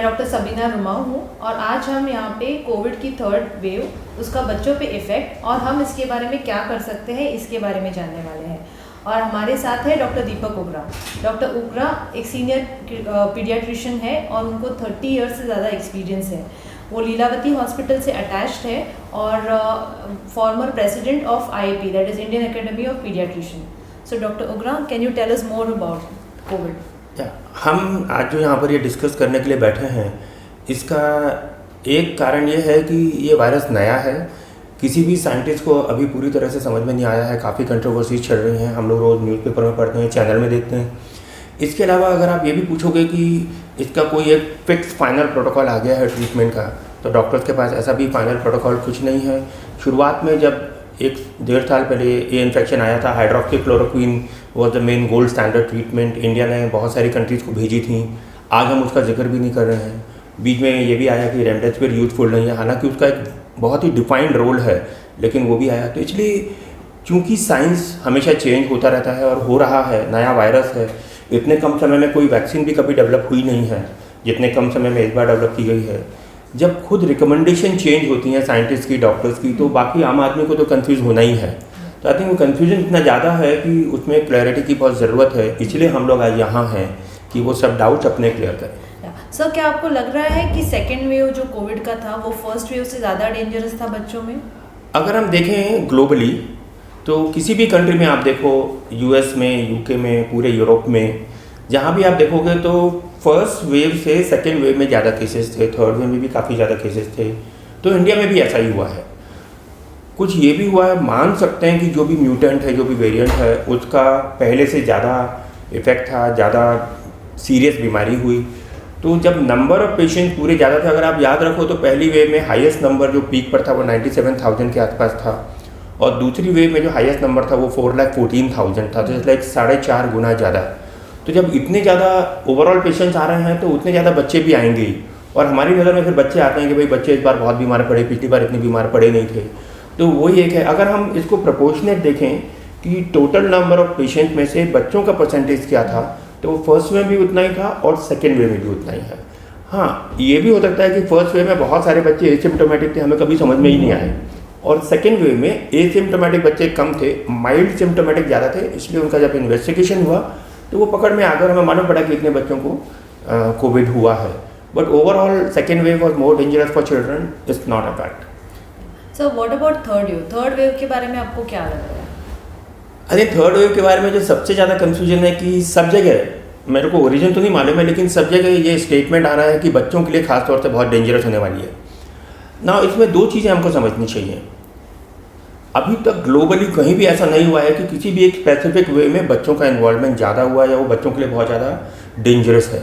मैं डॉक्टर सबीना रुमाऊ हूँ और आज हम यहाँ पे कोविड की थर्ड वेव, उसका बच्चों पे इफ़ेक्ट और हम इसके बारे में क्या कर सकते हैं इसके बारे में जानने वाले हैं। और हमारे साथ है डॉक्टर दीपक उग्रा। डॉक्टर उग्रा एक सीनियर पीडियाट्रिशियन है और उनको 30 ईयर्स से ज़्यादा एक्सपीरियंस है। वो लीलावती हॉस्पिटल से अटैच्ड है और former president of IAP, that is Indian academy of paediatrician. So doctor Ugra, can you tell us more about COVID? हम आज जो यहाँ पर ये डिस्कस करने के लिए बैठे हैं, इसका एक कारण ये है कि ये वायरस नया है। किसी भी साइंटिस्ट को अभी पूरी तरह से समझ में नहीं आया है। काफ़ी कंट्रोवर्सीज चल रही हैं, हम लोग रोज़ न्यूज़पेपर में पढ़ते हैं, चैनल में देखते हैं। इसके अलावा अगर आप ये भी पूछोगे कि इसका कोई एक फिक्स फाइनल प्रोटोकॉल आ गया है ट्रीटमेंट का, तो डॉक्टर्स के पास ऐसा भी फाइनल प्रोटोकॉल कुछ नहीं है। शुरुआत में जब 1-1.5 साल पहले ये इन्फेक्शन आया था, hydroxychloroquine was the main gold standard treatment. India ने बहुत सारी कंट्रीज़ को भेजी थी, आज हम उसका जिक्र भी नहीं कर रहे हैं। बीच में ये भी आया कि रेमडेसिविर यूजफुल नहीं है, हालांकि उसका एक बहुत ही डिफाइंड रोल है, लेकिन वो भी आया। तो इसलिए चूँकि साइंस हमेशा चेंज होता रहता है और हो रहा है, नया वायरस है, इतने कम समय में कोई वैक्सीन भी कभी डेवलप हुई नहीं है जितने कम समय में इस बार डेवलप की गई है। जब खुद रिकमेंडेशन चेंज होती हैं साइंटिस्ट की, डॉक्टर्स की, तो बाकी आम आदमी को तो कंफ्यूज होना ही है। तो आई थिंक वो कन्फ्यूजन इतना ज़्यादा है कि उसमें क्लैरिटी की बहुत ज़रूरत है। इसलिए हम लोग आज यहाँ हैं कि वो सब डाउट्स अपने क्लियर करें। सर, क्या आपको लग रहा है कि सेकेंड वेव जो कोविड का था वो फर्स्ट वेव से ज़्यादा डेंजरस था बच्चों में? अगर हम देखें ग्लोबली तो किसी भी कंट्री में आप देखो, US में, UK में, पूरे यूरोप में, जहाँ भी आप देखोगे तो फर्स्ट वेव से सेकेंड वेव में ज़्यादा केसेस थे, थर्ड वेव में भी काफ़ी ज़्यादा केसेस थे। तो इंडिया में भी ऐसा ही हुआ है। कुछ ये भी हुआ है, मान सकते हैं कि जो भी म्यूटेंट है, जो भी वेरिएंट है, उसका पहले से ज़्यादा इफेक्ट था, ज़्यादा सीरियस बीमारी हुई। तो जब नंबर ऑफ पेशेंट पूरे ज़्यादा थे, अगर आप याद रखो तो पहली वेव में हाईएस्ट नंबर जो पीक पर था वो 97,000 के आसपास था, और दूसरी वेव में जो हाईएस्ट नंबर था वो 4,14,000 था, तो लाइक 4.5 गुना ज़्यादा। तो जब इतने ज़्यादा ओवरऑल पेशेंट्स आ रहे हैं तो उतने ज़्यादा बच्चे भी आएंगे ही, और हमारी नज़र में फिर बच्चे आते हैं कि भाई बच्चे इस बार बहुत बीमार पड़े, पिछली बार इतने बीमार पड़े नहीं थे। तो वही एक है। अगर हम इसको प्रोपोर्शनेट देखें कि टोटल नंबर ऑफ पेशेंट में से बच्चों का परसेंटेज क्या था, तो वो फर्स्ट वेव में भी उतना ही था और सेकेंड वेव में भी उतना ही है। हाँ, ये भी हो सकता है कि फर्स्ट वेव में बहुत सारे बच्चे एसिम्प्टोमेटिक थे, हमें कभी समझ में ही नहीं आए, और सेकेंड वेव में एसिम्प्टोमेटिक बच्चे कम थे, माइल्ड सिम्प्टोमेटिक ज़्यादा थे। इसलिए उनका जब इन्वेस्टिगेशन हुआ तो वो पकड़ में आकर हमें मालूम पड़ा कि इतने बच्चों को कोविड हुआ है। But overall second wave was more dangerous for children, it's not a fact. So what about third wave? Third wave के बारे में आपको क्या लग रहा है? अरे थर्ड वेव के बारे में जो सबसे ज़्यादा कन्फ्यूजन है कि सब जगह, मेरे को ओरिजिन तो नहीं मालूम है, लेकिन सब जगह ये स्टेटमेंट आ रहा है कि बच्चों के लिए खास तौर से बहुत डेंजरस होने वाली है ना। इसमें दो चीज़ें हमको समझनी चाहिए। अभी तक ग्लोबली कहीं भी ऐसा नहीं हुआ है कि किसी भी एक स्पेसिफिक वे में बच्चों का इन्वॉल्वमेंट ज़्यादा हुआ या वो बच्चों के लिए बहुत ज़्यादा डेंजरस है।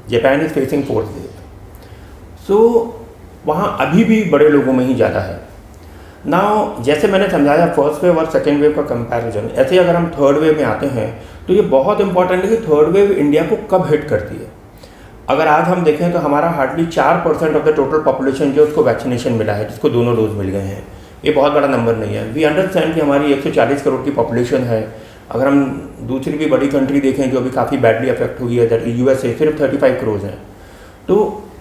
Japan is facing fourth wave, so वहाँ अभी भी बड़े लोगों में ही ज़्यादा है ना। जैसे मैंने समझाया फर्स्ट वेव और सेकेंड वेव का कंपैरिजन, ऐसे अगर हम थर्ड वेव में आते हैं तो ये बहुत इंपॉर्टेंट है कि थर्ड वेव इंडिया को कब हिट करती है। अगर आज हम देखें तो हमारा hardly 4% of the total population जो उसको वैक्सीनेशन मिला है, जिसको दोनों डोज मिल गए हैं, ये बहुत बड़ा नंबर नहीं है। वी अंडरस्टैंड कि हमारी 140 करोड़ की पॉपुलेशन है। अगर हम दूसरी भी बड़ी कंट्री देखें जो अभी काफ़ी बैडली अफेक्ट हुई है, दैट USA, सिर्फ 35 करोड़ हैं। तो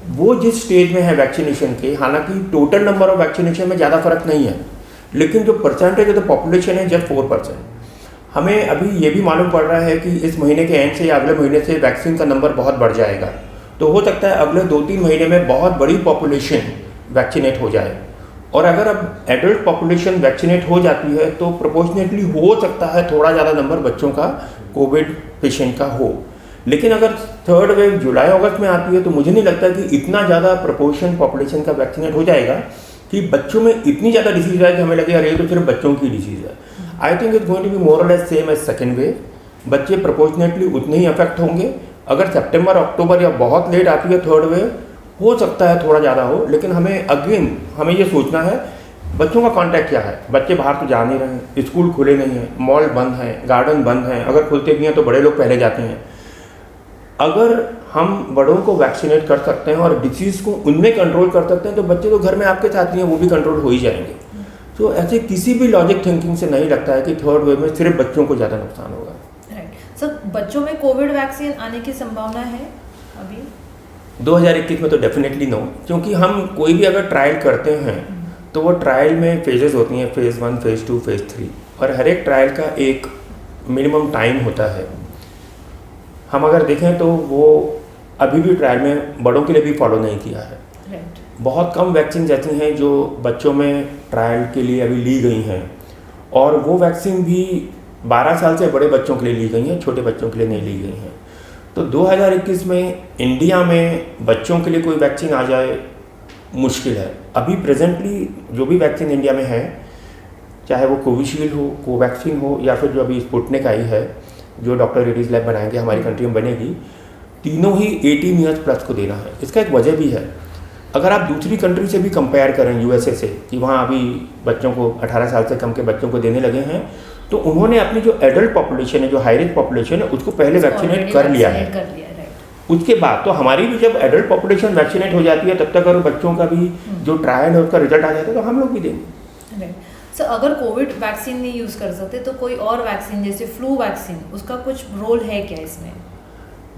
वो जिस स्टेज में है वैक्सीनेशन के, हालांकि टोटल नंबर ऑफ वैक्सीनेशन में ज़्यादा फर्क नहीं है, लेकिन जो परसेंटेज ऑफ द पॉपुलेशन है जस्ट 4%। हमें अभी ये भी मालूम पड़ रहा है कि इस महीने के एंड से या अगले महीने से वैक्सीन का नंबर बहुत बढ़ जाएगा। तो हो सकता है अगले 2-3 महीने में बहुत बड़ी पॉपुलेशन वैक्सीनेट हो जाए, और अगर अब एडल्ट पॉपुलेशन वैक्सीनेट हो जाती है तो प्रोपोर्शनेटली हो सकता है थोड़ा ज़्यादा नंबर बच्चों का कोविड पेशेंट का हो। लेकिन अगर थर्ड वेव जुलाई अगस्त में आती है तो मुझे नहीं लगता कि इतना ज़्यादा प्रोपोर्शन पॉपुलेशन का वैक्सीनेट हो जाएगा कि बच्चों में इतनी ज़्यादा डिसीज़ है कि हमें लगेगा ये तो सिर्फ बच्चों की डिसीज़ है। I think it's going to be more or less same as second wave. बच्चे प्रोपोर्शनेटली उतने ही अफेक्ट होंगे। अगर सितंबर अक्टूबर या बहुत लेट आती है थर्ड वेव, हो सकता है थोड़ा ज़्यादा हो, लेकिन हमें ये सोचना है बच्चों का कॉन्टैक्ट क्या है। बच्चे बाहर तो जा नहीं रहे हैं, स्कूल खुले नहीं हैं, मॉल बंद हैं, गार्डन बंद हैं, अगर खुलते भी हैं तो बड़े लोग पहले जाते हैं। अगर हम बड़ों को वैक्सीनेट कर सकते हैं और डिसीज़ को उनमें कंट्रोल कर सकते हैं तो बच्चे तो घर में आपके साथ ही हैं, वो भी कंट्रोल हो ही जाएंगे। तो ऐसे किसी भी लॉजिक थिंकिंग से नहीं लगता है कि थर्ड वेव में सिर्फ बच्चों को ज़्यादा नुकसान होगा। राइट। सर, बच्चों में कोविड वैक्सीन आने की संभावना है अभी? 2021 में तो डेफिनेटली नो, क्योंकि हम कोई भी अगर ट्रायल करते हैं तो वो ट्रायल में फेजेस होती हैं, फेज़ 1, फेज़ 2, फेज़ 3, और हर एक ट्रायल का एक मिनिमम टाइम होता है। हम अगर देखें तो वो अभी भी ट्रायल में बड़ों के लिए भी फॉलो नहीं किया है। बहुत कम वैक्सीन ऐसी हैं जो बच्चों में ट्रायल के लिए अभी ली गई हैं, और वो वैक्सीन भी 12 साल से बड़े बच्चों के लिए ली गई हैं, छोटे बच्चों के लिए नहीं ली गई हैं। तो 2021 में इंडिया में बच्चों के लिए कोई वैक्सीन आ जाए मुश्किल है। अभी प्रेजेंटली जो भी वैक्सीन इंडिया में है, चाहे वो कोविशील्ड हो, कोवैक्सीन हो, या फिर जो अभी स्पुतनिक आई है जो डॉक्टर रेड्डीज लैब बनाएंगे, हमारी कंट्री में बनेगी, तीनों ही 18 ईयर्स प्लस को देना है। इसका एक वजह भी है। अगर आप दूसरी कंट्री से भी कंपेयर करें, यूएसए से, कि वहाँ अभी बच्चों को 18 साल से कम के बच्चों को देने लगे हैं, तो उन्होंने अपनी जो एडल्ट पॉपुलेशन है, जो हाई रिस्क पॉपुलेशन है, उसको पहले वैक्सीनेट कर लिया है। उसके बाद तो हमारी भी जब एडल्ट पॉपुलेशन वैक्सीनेट हो जाती है, तब तक अगर बच्चों का भी जो ट्रायल है उसका रिजल्ट आ जाता है तो हम लोग भी देंगे। सर, अगर कोविड वैक्सीन नहीं यूज़ कर सकते तो कोई और वैक्सीन जैसे फ्लू वैक्सीन, उसका कुछ रोल है क्या इसमें?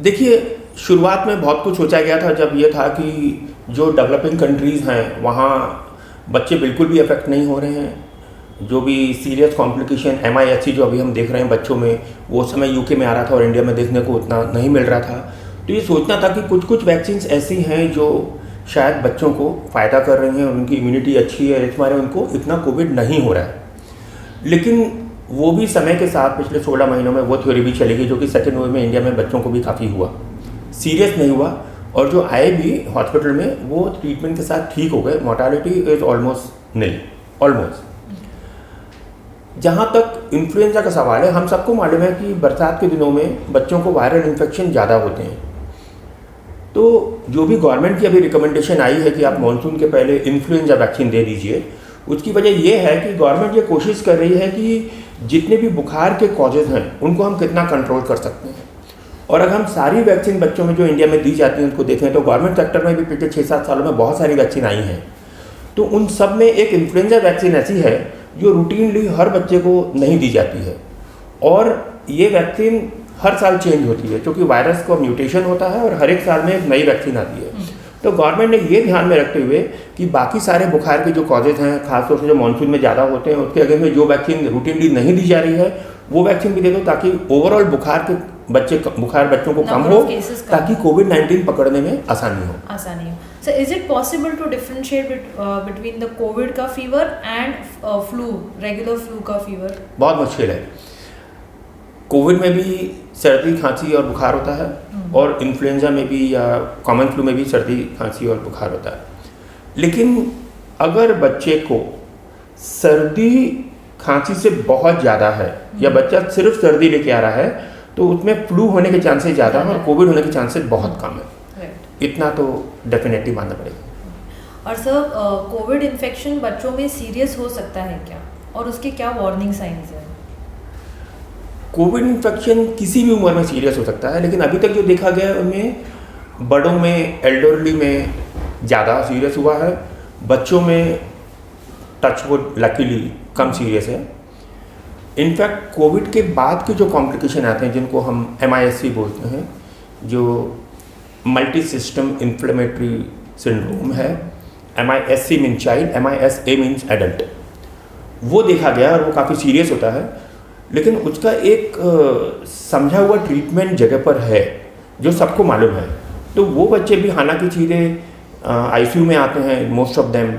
देखिए, शुरुआत में बहुत कुछ सोचा गया था, जब ये था कि जो डेवलपिंग कंट्रीज़ हैं वहाँ बच्चे बिल्कुल भी अफेक्ट नहीं हो रहे हैं। जो भी सीरियस कॉम्प्लिकेशन MIS जो अभी हम देख रहे हैं बच्चों में, वो समय UK में आ रहा था और इंडिया में देखने को उतना नहीं मिल रहा था। तो ये सोचना था कि कुछ कुछ वैक्सीन्स ऐसी हैं जो शायद बच्चों को फ़ायदा कर रही हैं, उनकी इम्यूनिटी अच्छी है, इस मारे उनको इतना कोविड नहीं हो रहा है। लेकिन वो भी समय के साथ पिछले 16 महीनों में वो थ्योरी भी चलेगी, जो कि सेकेंड वेव में इंडिया में बच्चों को भी काफ़ी हुआ, सीरियस नहीं हुआ, और जो आए भी हॉस्पिटल में वो ट्रीटमेंट के साथ ठीक हो गए। Mortality is almost nil, almost. जहाँ तक इन्फ्लुएंजा का सवाल है, हम सबको मालूम है कि बरसात के दिनों में बच्चों को वायरल इन्फेक्शन ज़्यादा होते हैं। तो जो भी गवर्नमेंट की अभी रिकमेंडेशन आई है कि आप मानसून के पहले इन्फ्लुएंजा वैक्सीन दे दीजिए, उसकी वजह ये है कि गवर्नमेंट ये कोशिश कर रही है कि जितने भी बुखार के कॉजेज़ हैं उनको हम कितना कंट्रोल कर सकते हैं। और अगर हम सारी वैक्सीन बच्चों में जो इंडिया में दी जाती हैं उनको देखें तो गवर्नमेंट सेक्टर में भी पिछले 6-7 सालों में बहुत सारी वैक्सीन आई हैं। तो उन सब में एक इन्फ्लुएंजा वैक्सीन ऐसी है जो रूटीनली हर बच्चे को नहीं दी जाती है, और ये वैक्सीन हर साल चेंज होती है, क्योंकि वायरस का म्यूटेशन होता है और हर एक साल में एक नई वैक्सीन आती है। तो गवर्नमेंट ने ये ध्यान में रखते हुए कि बाकी सारे बुखार के जो कॉजेज़ हैं, खासतौर से जो मानसून में ज़्यादा होते हैं, उसके अगेंस्ट में जो वैक्सीन रूटीनली नहीं दी जा रही है वो वैक्सीन भी दे दो, ताकि ओवरऑल बुखार बच्चों को कम हो, ताकि कोविड-19 पकड़ने में आसानी हो। So is it possible to differentiate between the COVID का fever and flu, regular flu का फीवर? बहुत मुश्किल है। कोविड में भी सर्दी, खांसी और बुखार होता है, और इन्फ्लुएंजा में भी या कॉमन फ्लू में भी सर्दी, खांसी और बुखार होता है। लेकिन अगर बच्चे को सर्दी खांसी से बहुत ज़्यादा है, या बच्चा सिर्फ सर्दी लेके आ रहा है, तो उसमें फ्लू होने के चांसेस ज़्यादा हैं और कोविड होने के चांसेस बहुत कम है। इतना तो डेफिनेटली मानना पड़ेगा। और सर, कोविड इन्फेक्शन बच्चों में सीरियस हो सकता है क्या, और उसके क्या वार्निंग साइंस हैं? कोविड इन्फेक्शन किसी भी उम्र में सीरियस हो सकता है, लेकिन अभी तक जो देखा गया है उनमें बड़ों में, एल्डरली में ज़्यादा सीरियस हुआ है। बच्चों में टचवुड लकीली कम सीरियस है। इनफैक्ट कोविड के बाद के जो कॉम्प्लिकेशन आते हैं, जिनको हम MIS बोलते हैं, जो मल्टी सिस्टम इन्फ्लेमेटरी सिंड्रोम है, MIS mean child, MISA means adult, वो देखा गया और वो काफ़ी सीरियस होता है। लेकिन उसका एक समझा हुआ ट्रीटमेंट जगह पर है जो सबको मालूम है। तो वो बच्चे भी हालांकि सीधे ICU में आते हैं, मोस्ट ऑफ देम।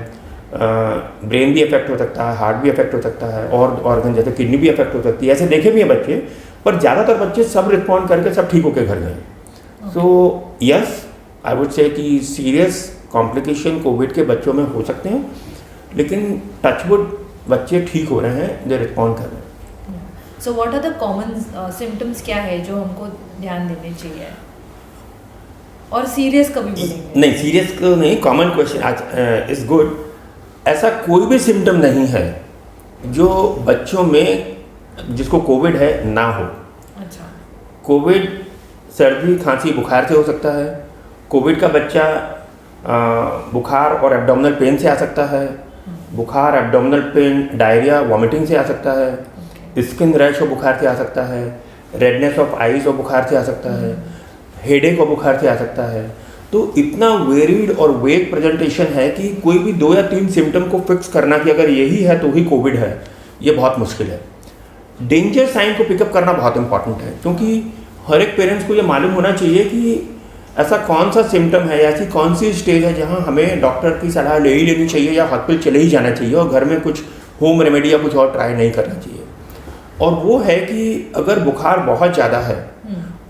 ब्रेन भी अफेक्ट हो सकता है, हार्ट भी अफेक्ट हो सकता है, और ऑर्गन जैसे किडनी भी अफेक्ट हो सकती है। ऐसे देखे भी हैं बच्चे, पर ज़्यादातर बच्चे सब रिस्पॉन्ड करके सब ठीक होकर घर गए। So yes, I would say कि सीरियस कॉम्प्लिकेशन कोविड के बच्चों में हो सकते हैं, लेकिन टचवुड बच्चे ठीक हो रहे हैं, जो रिस्पॉन्ड कर रहे हैं। So what are the common symptoms, क्या है जो हमको ध्यान देने चाहिए? और सीरियस कभी बोलेंगे? नहीं, सीरियस को नहीं, कॉमन क्वेश्चन इज गुड। ऐसा कोई भी सिम्टम नहीं है जो बच्चों में जिसको कोविड है ना हो। अच्छा। कोविड सर्दी, खांसी, बुखार से हो सकता है। कोविड का बच्चा बुखार और एब्डोमिनल पेन से आ सकता है। बुखार, एब्डोमिनल पेन, डायरिया, वॉमिटिंग से आ सकता है। स्किन रैश और बुखार से आ सकता है। रेडनेस ऑफ आईज और बुखार से आ सकता है। हेडेक और बुखार से आ सकता है। तो इतना वेरिड और वेग प्रेजेंटेशन है कि कोई भी 2 या 3 सिम्टम को फिक्स करना कि अगर यही है तो ही कोविड है, ये बहुत मुश्किल है। डेंजर साइन को पिकअप करना बहुत इंपॉर्टेंट है, क्योंकि हर एक पेरेंट्स को ये मालूम होना चाहिए कि ऐसा कौन सा सिम्टम है या ऐसी कौन सी स्टेज है जहाँ हमें डॉक्टर की सलाह ले ही लेनी चाहिए या हॉस्पिटल चले ही जाना चाहिए और घर में कुछ होम रेमेडी या कुछ और ट्राई नहीं करना चाहिए। और वो है कि अगर बुखार बहुत ज़्यादा है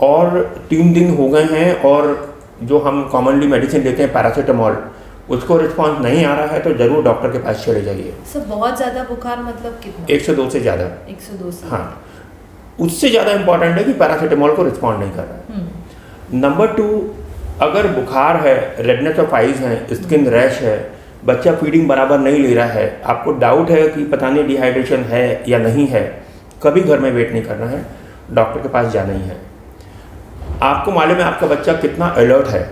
और 3 दिन हो गए हैं और जो हम कॉमनली मेडिसिन लेते हैं पैरासीटामोल, उसको रिस्पॉन्स नहीं आ रहा है तो ज़रूर डॉक्टर के पास चले जाइए। सर बहुत ज़्यादा बुखार मतलब कितना? 102 से ज़्यादा। 102 से? हाँ, उससे ज़्यादा इंपॉर्टेंट है कि पैरासीटामोल को रिस्पॉन्ड नहीं कर रहा है। नंबर 2, अगर बुखार है, रेडनेस ऑफ आइज है, स्किन रैश है, बच्चा फीडिंग बराबर नहीं ले रहा है, आपको डाउट है कि पता नहीं डिहाइड्रेशन है या नहीं है, कभी घर में वेट नहीं करना है, डॉक्टर के पास जाना ही है। आपको मालूम है आपका बच्चा कितना अलर्ट है,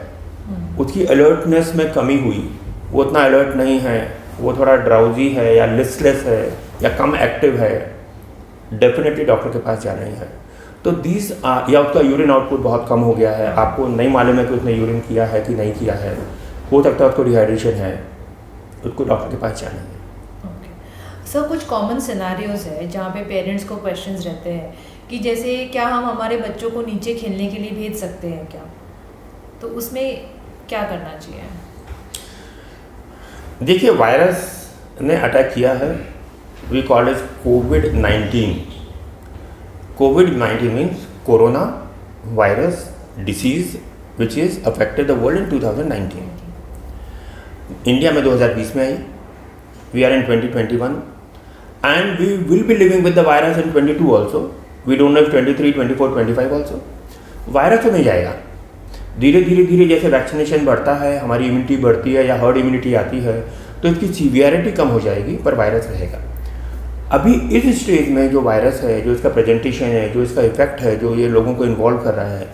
उसकी अलर्टनेस में कमी हुई, वो उतना अलर्ट नहीं है, वो थोड़ा ड्राउजी है या लिस्टलेस है या कम एक्टिव है, डेफिनेटली डॉक्टर के पास जाना ही है। तो या उसका यूरिन आउटपुट बहुत कम हो गया है, आपको नहीं मालूम है कि उसने यूरिन किया है कि नहीं किया है, हो सकता है उसको डिहाइड्रेशन है, उसको डॉक्टर के पास जाना है। सर कुछ कॉमन सिनेरियोज है जहाँ पे पेरेंट्स को क्वेश्चंस रहते हैं कि जैसे क्या हम हमारे बच्चों को नीचे खेलने के लिए भेज सकते हैं क्या, तो उसमें क्या करना चाहिए? देखिए, वायरस ने अटैक किया है, we call it covid. Covid means corona virus disease which is affected the world in 2019। India में 2020 में आई, we are in 2021 and we will be living with the virus in 22 also, we don't know if 23, 24, 25 also. Virus तो नहीं जाएगा, धीरे धीरे जैसे vaccination बढ़ता है, हमारी इम्यूनिटी बढ़ती है या हर्ड इम्यूनिटी आती है तो इसकी सीवियरिटी कम हो जाएगी, पर वायरस रहेगा। अभी इस स्टेज में जो वायरस है, जो इसका प्रेजेंटेशन है, जो इसका इफेक्ट है, जो ये लोगों को इन्वॉल्व कर रहा है,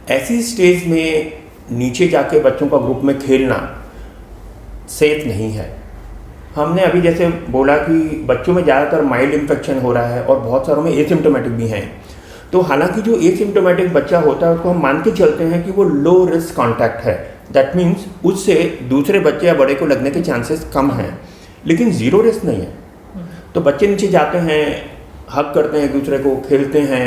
ऐसी स्टेज में नीचे जाके बच्चों का ग्रुप में खेलना सेफ नहीं है। हमने अभी जैसे बोला कि बच्चों में ज़्यादातर माइल्ड इन्फेक्शन हो रहा है और बहुत सारों में एसिम्प्टोमेटिक भी हैं। तो हालांकि जो एसिम्प्टोमेटिक बच्चा होता है उसको हम मान के चलते हैं कि वो लो रिस्क कॉन्टैक्ट है, दैट मीन्स उससे दूसरे बच्चे या बड़े को लगने के चांसेस कम हैं, लेकिन ज़ीरो रिस्क नहीं है। तो बच्चे नीचे जाते हैं, हग करते हैं एक दूसरे को, खेलते हैं,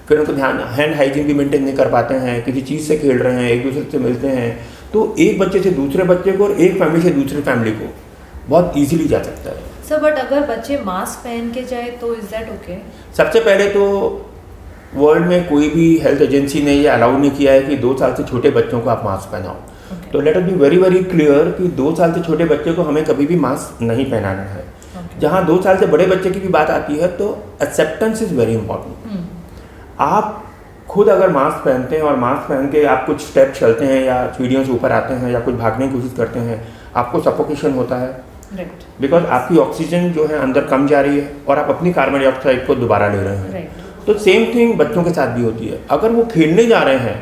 फिर उनको ध्यान हैंड हाइजीन भी मेंटेन नहीं कर पाते हैं, किसी चीज़ से खेल रहे हैं, एक दूसरे से मिलते हैं, तो एक बच्चे से दूसरे बच्चे को और एक फैमिली से दूसरी फैमिली को बहुत ईजिली जा सकता है। सर बट अगर बच्चे मास्क पहन के जाए तो इज दैट ओके? सबसे पहले तो वर्ल्ड में कोई भी हेल्थ एजेंसी ने ये अलाउ नहीं किया है कि 2 साल से छोटे बच्चों को आप मास्क पहनाओ। तो let us be very very clear कि 2 साल से छोटे बच्चे को हमें कभी भी मास्क नहीं पहनाना है। जहाँ 2 साल से बड़े बच्चे की भी बात आती है तो एक्सेप्टेंस इज़ वेरी इंपॉर्टेंट। आप खुद अगर मास्क पहनते हैं और मास्क पहन के आप कुछ स्टेप चलते हैं या सीढ़ियों से ऊपर आते हैं या कुछ भागने की कोशिश करते हैं, आपको सफोकेशन होता है, बिकॉज आपकी ऑक्सीजन जो है अंदर कम जा रही है और आप अपनी कार्बन डाइऑक्साइड को दोबारा ले रहे हैं। तो सेम थिंग बच्चों के साथ भी होती है। अगर वो खेलने जा रहे हैं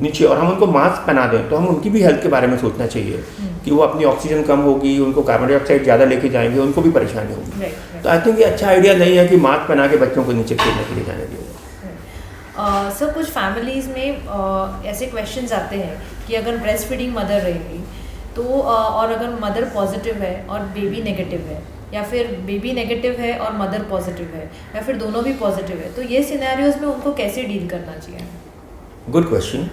नीचे और हम उनको मास्क पहना दें तो हम उनकी भी हेल्थ के बारे में सोचना चाहिए कि वो अपनी ऑक्सीजन कम होगी, उनको कार्बन डाइऑक्साइड ज़्यादा लेके जाएंगे, उनको भी परेशानी होगी। तो आई थिंक ये अच्छा आइडिया नहीं है कि मास्क पहना के बच्चों को नीचे खेलने के लिए जाने दिया। सर कुछ फैमिलीज़ में ऐसे क्वेश्चंस आते हैं कि अगर ब्रेस्ट फीडिंग मदर रहेगी तो और अगर मदर पॉजिटिव है और बेबी नेगेटिव है, या फिर बेबी नेगेटिव है और मदर पॉजिटिव है, या फिर दोनों भी पॉजिटिव है, तो ये सिनेरियोज में उनको कैसे डील करना चाहिए? Good question.